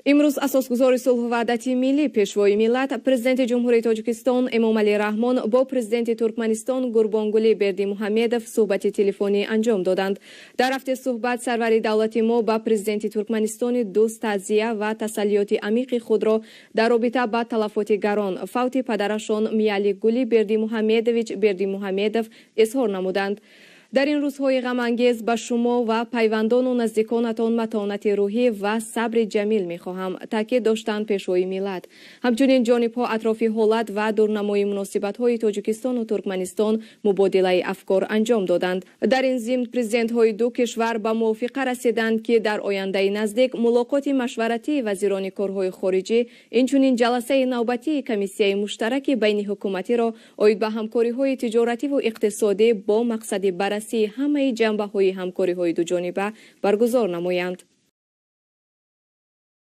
امروز اساسگزار صلح وحدت ملی پیشوای ملت پرزیدنت جمهوری تاجیکستان امامعلی رحمان با پرزیدنت ترکمنستان گوربانگولی بردیمحمدov صحبت تلفنی انجام دادند. در هفته صحبت سرور دولت ما با پرزیدنت ترکمنستان دوست تعزیه و تسلیات عمیق خود را در رابطه با تلفات گران فوت پدرشان میعلی گلی بردیمحمدویچ بردیمحمدov اظهار نمودند. در این روزهای غم‌انگیز به شما و پیوندان و نزدیکانتان متانت روحی و صبر جمیل می‌خواهم تاکید داشتند پیشوای ملت. همچنین جانب‌ها اطراف حالت و دورنمای مناسبت‌های تاجیکستان و ترکمنستان مبادله افکار انجام دادند. در این ضمن پرزیدنت‌های دو کشور به موافقه رسیدند که در آینده نزدیک ملاقات مشورتی وزیران کارهای خارجی اینچنین جلسه نوبتی کمیسیه مشترک بین حکومتی را عاید به همکاری‌های تجارتی و اقتصادی با مقصد بررسی همه جنبه‌های همکاری‌های دو جانبه برگزار نمایند.